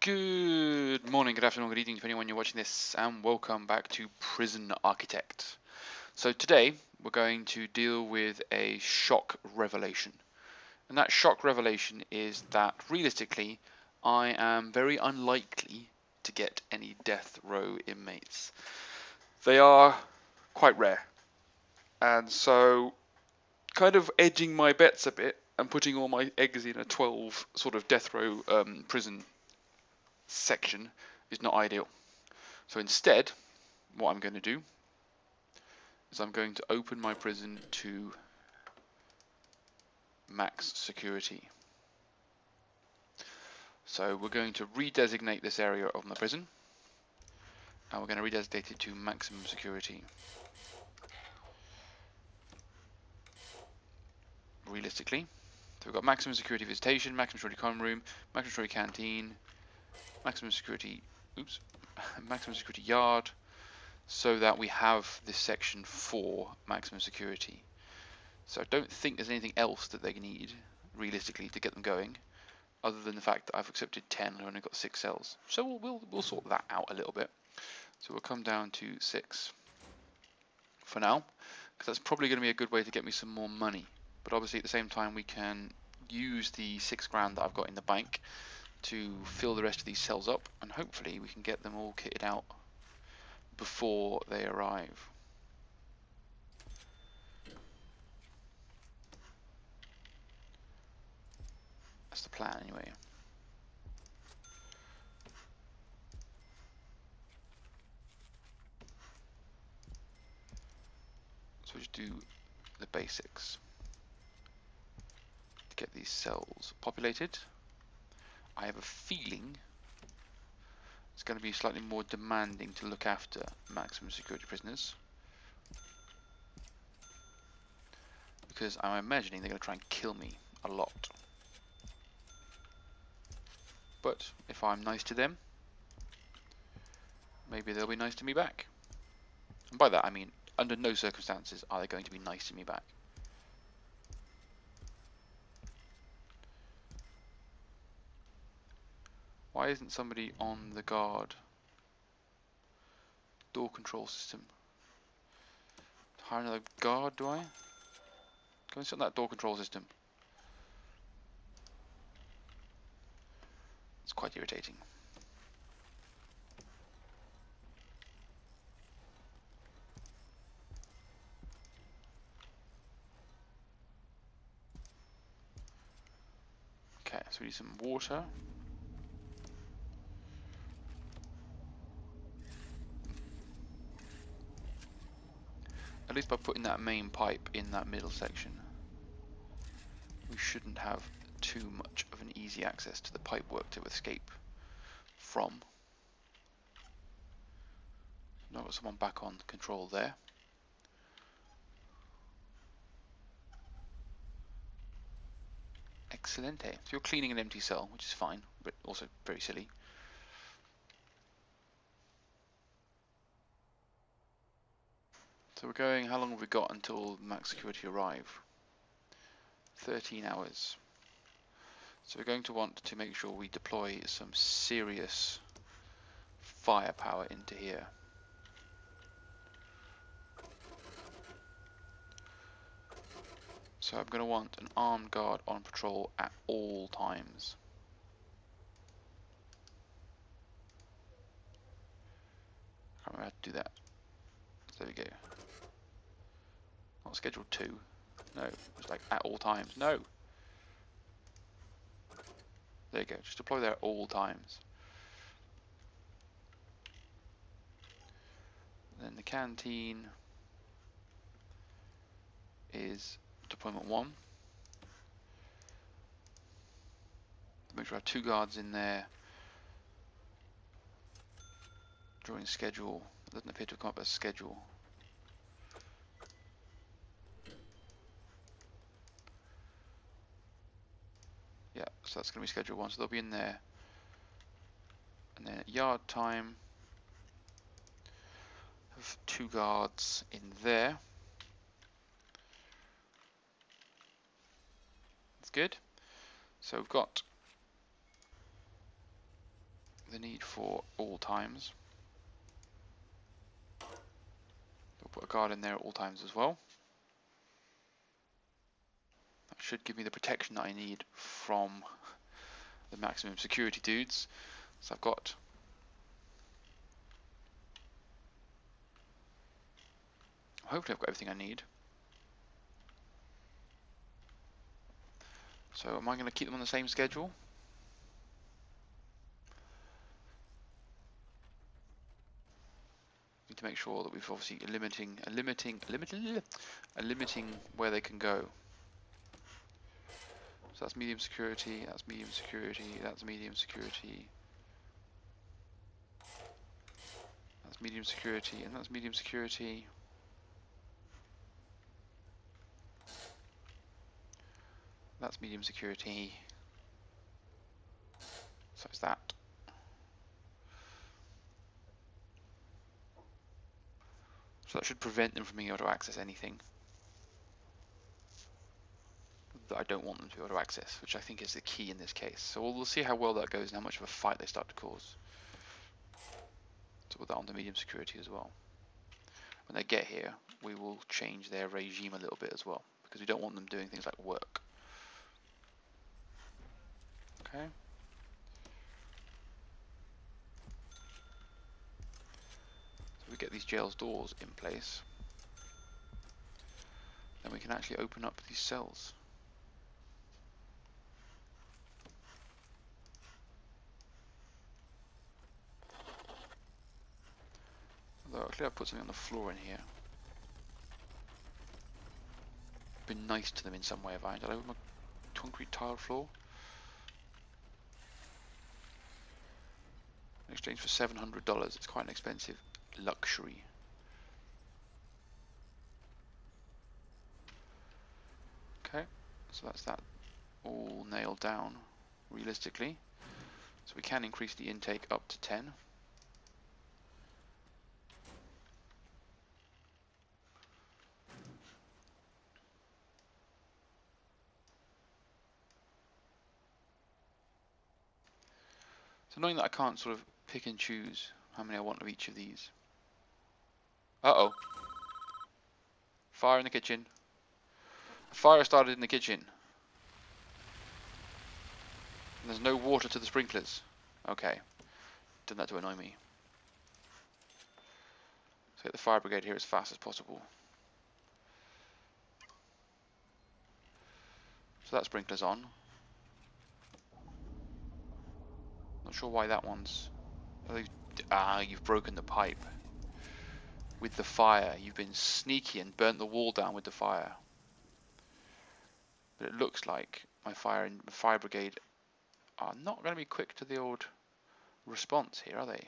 Good morning, good afternoon, good evening, depending on when you're watching this, and welcome back to Prison Architect. So today we're going to deal with a shock revelation. And that shock revelation is that realistically, I am very unlikely to get any death row inmates. They are quite rare. And so kind of edging my bets a bit and putting all my eggs in a 12 sort of death row prison section is not ideal. So instead, what I'm going to do is I'm going to open my prison to max security. So we're going to redesignate this area of my prison, and we're going to redesignate it to maximum security. Realistically, so we've got maximum security visitation, maximum security common room, maximum security canteen, maximum security, maximum security yard, so that we have this section for maximum security. So I don't think there's anything else that they need realistically to get them going, other than the fact that I've accepted 10 and I've only got 6 cells. So we'll sort that out a little bit. So we'll come down to 6 for now, because that's probably going to be a good way to get me some more money. But obviously at the same time we can use the 6 grand that I've got in the bank to fill the rest of these cells up, and hopefully we can get them all kitted out before they arrive. That's the plan anyway. So we'll just do the basics to get these cells populated. I have a feeling it's going to be slightly more demanding to look after maximum security prisoners, because I'm imagining they're going to try and kill me a lot. But if I'm nice to them, maybe they'll be nice to me back. And by that I mean, under no circumstances are they going to be nice to me back. Why isn't somebody on the guard? Door control system. Hire another guard, do I? Go and sit on that door control system. It's quite irritating. Okay, so we need some water. At least by putting that main pipe in that middle section, we shouldn't have too much of an easy access to the pipework to escape from. Now I've got someone back on control there. Excelente. So you're cleaning an empty cell, which is fine, but also very silly. So we're going, how long have we got until max security arrive? 13 hours. So we're going to want to make sure we deploy some serious firepower into here. So I'm going to want an armed guard on patrol at all times. I can't remember how to do that. So there we go. Not scheduled 2. No, it's like at all times. No! There you go, just deploy there at all times. Then the canteen is deployment 1. Make sure I have 2 guards in there during schedule. It doesn't appear to have come up as schedule. Yeah, so that's going to be schedule 1, so they'll be in there. And then at yard time, have 2 guards in there. That's good. So we've got the need for all times. We'll put a guard in there at all times as well. That should give me the protection that I need from the maximum security dudes. So I've got hopefully I've got everything I need. So am I going to keep them on the same schedule? Need to make sure that we've obviously limiting where they can go. So that's medium security, that's medium security, that's medium security, that's medium security, and that's medium security. That's medium security. So it's that. So that should prevent them from being able to access anything that I don't want them to be able to access, which I think is the key in this case. So we'll see how well that goes and how much of a fight they start to cause. So put that on the medium security as well. When they get here, we will change their regime a little bit as well, because we don't want them doing things like work. Okay. So we get these jails doors in place, then we can actually open up these cells. Although actually I've put something on the floor in here. Been nice to them in some way, have I? Did I open my concrete tile floor? In exchange for $700, it's quite an expensive luxury. Okay, so that's that all nailed down realistically. So we can increase the intake up to 10. So knowing that I can't sort of pick and choose how many I want of each of these. Uh-oh. Fire in the kitchen. A fire started in the kitchen. And there's no water to the sprinklers. Okay. Done that to annoy me. Let's get the fire brigade here as fast as possible. So that sprinkler's on. Not sure why that one's... Ah, you've broken the pipe. With the fire. You've been sneaky and burnt the wall down with the fire. But it looks like my fire brigade are not going to be quick to the old response here, are they?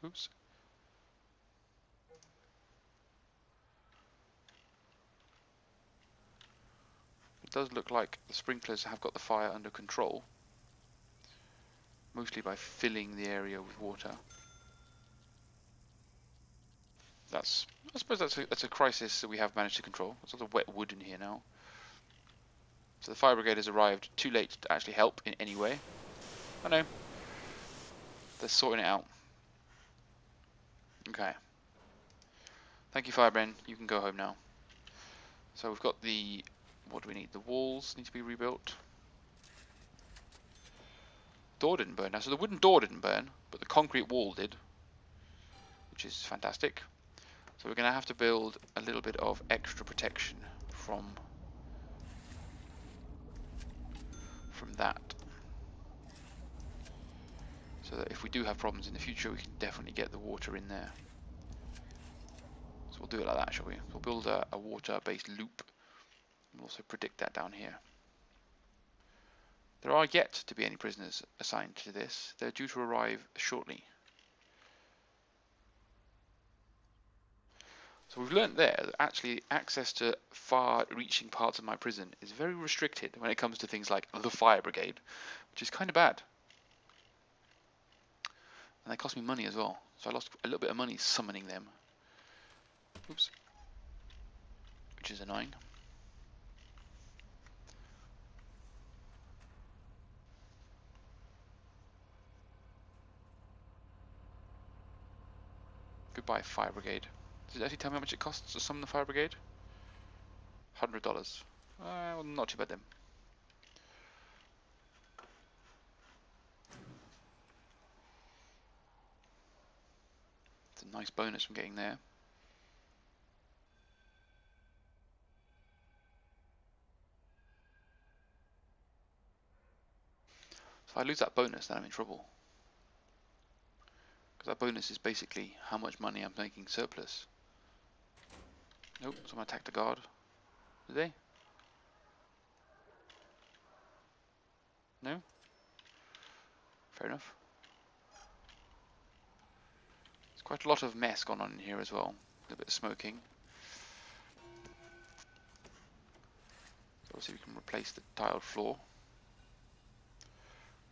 Oops. It does look like the sprinklers have got the fire under control. Mostly by filling the area with water. I suppose that's a crisis that we have managed to control. There's a lot of wet wood in here now. So the fire brigade has arrived too late to actually help in any way. I know. They're sorting it out. Okay. Thank you, Firebrand. You can go home now. So we've got the... What do we need? The walls need to be rebuilt. Door didn't burn now. So the wooden door didn't burn, but the concrete wall did. Which is fantastic. So we're going to have to build a little bit of extra protection from that. So that if we do have problems in the future, we can definitely get the water in there. So we'll do it like that, shall we? We'll build a water-based loop. We'll also predict that down here. There are yet to be any prisoners assigned to this. They're due to arrive shortly. So we've learnt there that actually access to far-reaching parts of my prison is very restricted when it comes to things like the fire brigade, which is kind of bad. And they cost me money as well, so I lost a little bit of money summoning them. Oops. Which is annoying. could buy a fire brigade. Does it actually tell me how much it costs to summon the fire brigade? $100. Well, not too bad then. It's a nice bonus from getting there. So if I lose that bonus, then I'm in trouble. Because that bonus is basically how much money I'm making surplus. Nope, someone attacked a guard. Did they? No? Fair enough. There's quite a lot of mess going on in here as well. A bit of smoking. So obviously we can replace the tiled floor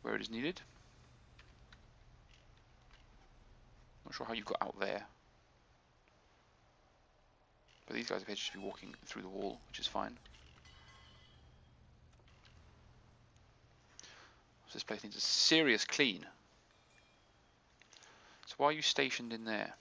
where it is needed. Not sure how you got out there. But these guys appear to just be walking through the wall, which is fine. So this place needs a serious clean. So why are you stationed in there?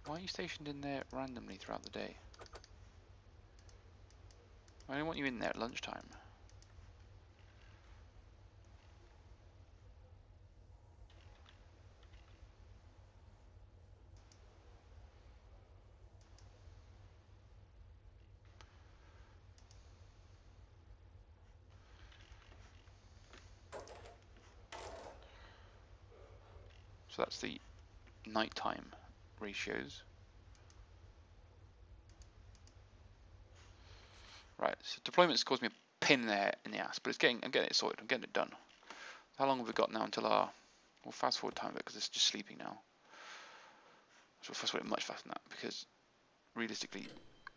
Why are you stationed in there randomly throughout the day? I only want you in there at lunchtime. So that's the nighttime ratios. Right, so deployment's caused me a pain in the ass, but I'm getting it sorted, I'm getting it done. How long have we got now until our, we'll fast forward time a bit because it's just sleeping now. So we'll fast forward it much faster than that because realistically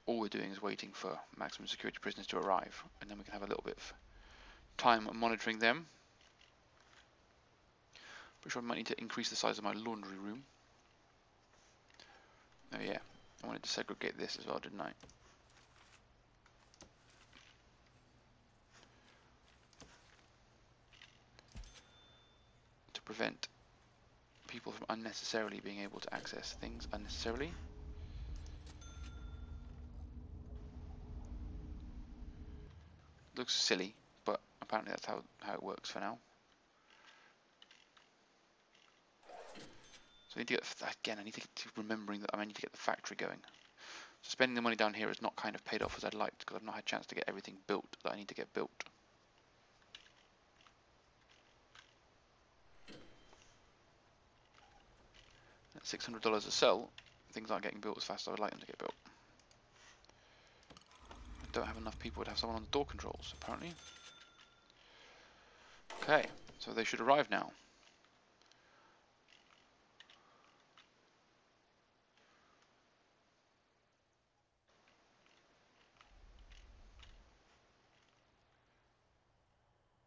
all we're doing is waiting for maximum security prisoners to arrive and then we can have a little bit of time monitoring them. Pretty sure I might need to increase the size of my laundry room. Oh yeah, I wanted to segregate this as well, didn't I? To prevent people from unnecessarily being able to access things unnecessarily. Looks silly, but apparently that's how it works for now. So I need to get, again, I need to get to remembering that I need to get the factory going. So spending the money down here has not kind of paid off as I'd liked because I've not had a chance to get everything built that I need to get built. At $600 a cell, things aren't getting built as fast as I would like them to get built. I don't have enough people to have someone on the door controls, apparently. Okay, so they should arrive now.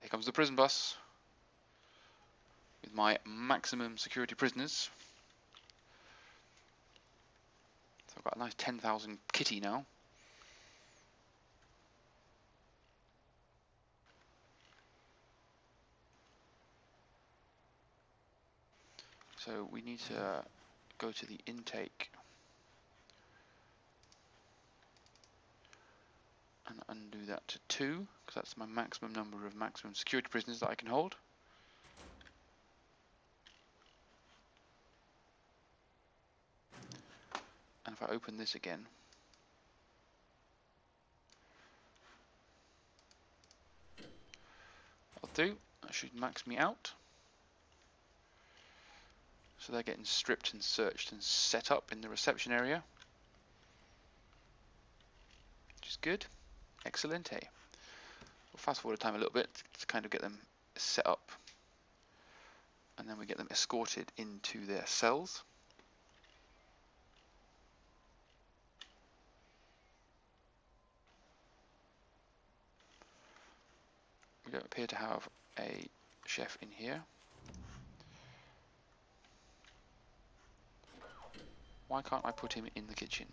Here comes the prison bus with my maximum security prisoners. So I've got a nice 10,000 kitty now. So we need to go to the intake and undo that to 2 because that's my maximum number of maximum security prisoners that I can hold. And if I open this again, I'll do. That should max me out. So they're getting stripped and searched and set up in the reception area, which is good. Excellent, hey. We'll fast forward the time a little bit to kind of get them set up, and then we get them escorted into their cells. We don't appear to have a chef in here. Why can't I put him in the kitchen?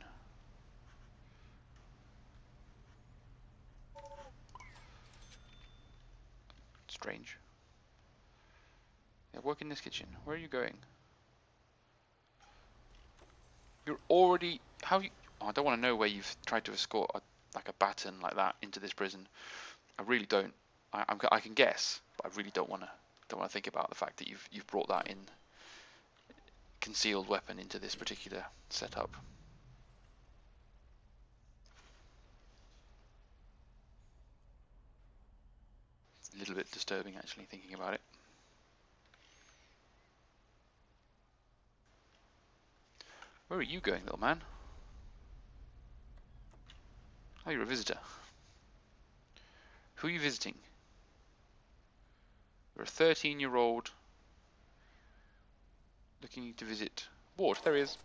Strange. Yeah, work in this kitchen. Where are you going? You're already... How you... Oh, I don't want to know where you've tried to escort like a baton like that into this prison. I really don't. I can guess, but I really don't want to think about the fact that you've brought that in concealed weapon into this particular setup. It's a little bit disturbing actually thinking about it. Where are you going, little man? Oh, you're a visitor. Who are you visiting? You're a 13-year-old looking to visit Ward. There he is.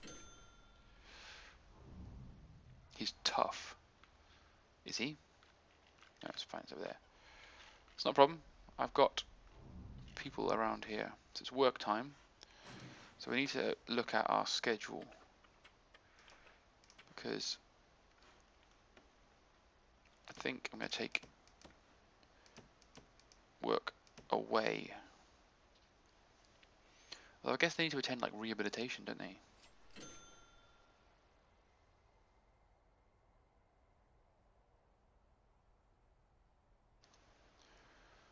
He's tough. Is he? No, it's fine. It's over there. It's not a problem. I've got people around here. So it's work time. So we need to look at our schedule. Because I think I'm going to take work away. Although I guess they need to attend like rehabilitation, don't they?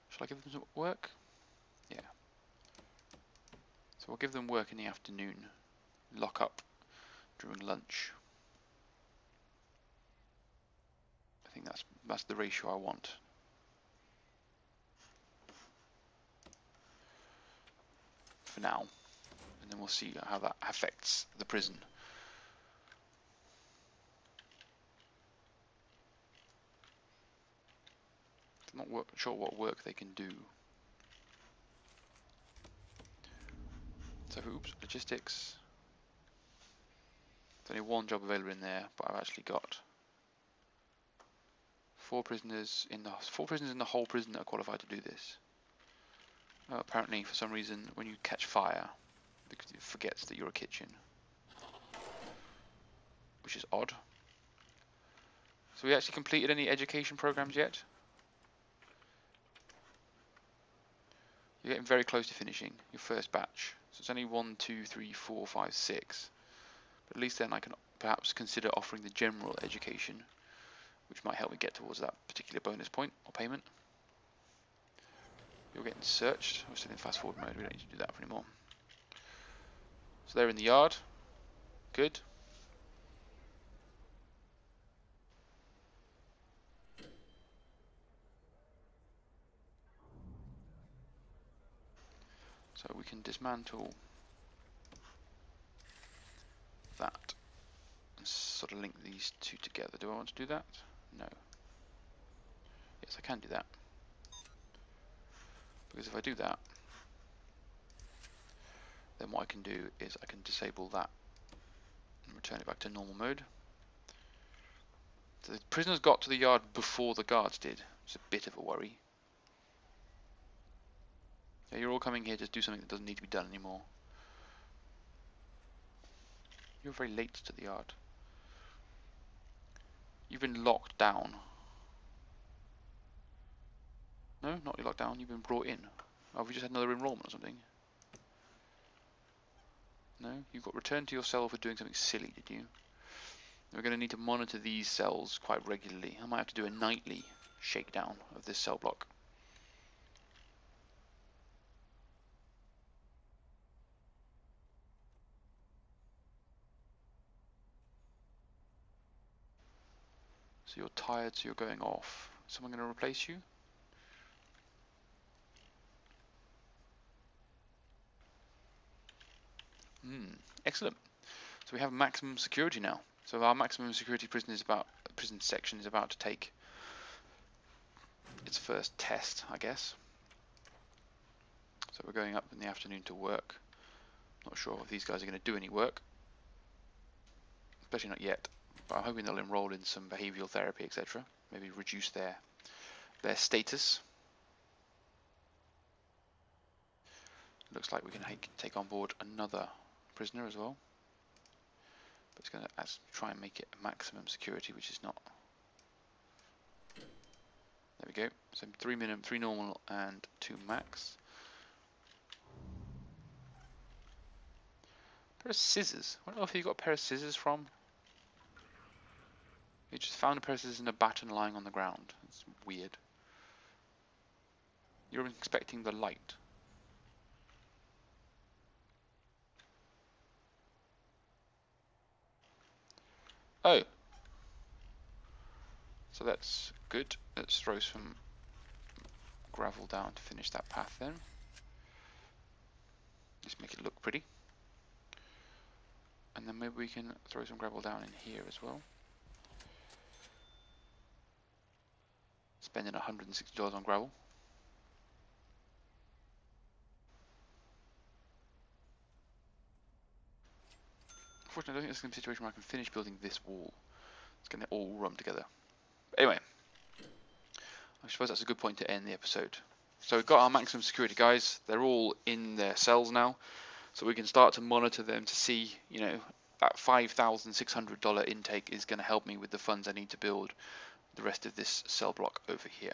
Shall I give them some work? Yeah. So we'll give them work in the afternoon. Lock up during lunch. I think that's the ratio I want. For now. And then we'll see how that affects the prison. I'm not sure what work they can do. So, oops, logistics. There's only one job available in there, but I've actually got four prisoners in the whole prison that are qualified to do this. Apparently, for some reason, when you catch fire, it forgets that you're a kitchen, which is odd. So, we actually completed any education programs yet? You're getting very close to finishing your first batch. So it's only 1, 2, 3, 4, 5, 6. But at least then I can perhaps consider offering the general education, which might help me get towards that particular bonus point or payment. You're getting searched. We're still in fast forward mode. We don't need to do that anymore. So they're in the yard. Good. So we can dismantle that and sort of link these two together. Do I want to do that? No. Yes, I can do that. Because if I do that, then what I can do is I can disable that and return it back to normal mode. So the prisoners got to the yard before the guards did. It's a bit of a worry. Yeah, you're all coming here to do something that doesn't need to be done anymore. You're very late to the yard. You've been locked down. No, not locked down. You've been brought in. Oh, have we just had another enrollment or something? No, you got returned to your cell for doing something silly, did you? We're going to need to monitor these cells quite regularly. I might have to do a nightly shakedown of this cell block. So you're tired, so you're going off. Is someone going to replace you? Excellent. So we have maximum security now. So our maximum security prison section is about to take its first test, I guess. So we're going up in the afternoon to work. Not sure if these guys are going to do any work, especially not yet. But I'm hoping they'll enroll in some behavioural therapy, etc. Maybe reduce their status. Looks like we can take on board another prisoner as well. But it's going to try and make it maximum security, which is not. There we go. So 3 minimum, 3 normal, and 2 max. Pair of scissors. I don't know if you got a pair of scissors from. You just found a pair of scissors and a baton lying on the ground. It's weird. You're expecting the light. Oh. So that's good. Let's throw some gravel down to finish that path then. Just make it look pretty. And then maybe we can throw some gravel down in here as well. Spending $160 on gravel. Unfortunately, I don't think this is going to be a situation where I can finish building this wall. It's going to all run together. But anyway, I suppose that's a good point to end the episode. So we've got our maximum security guys. They're all in their cells now. So we can start to monitor them to see, you know, that $5,600 intake is going to help me with the funds I need to build the rest of this cell block over here.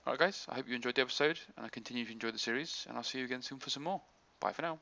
Alright guys, I hope you enjoyed the episode and I continue to enjoy the series, and I'll see you again soon for some more. Bye for now.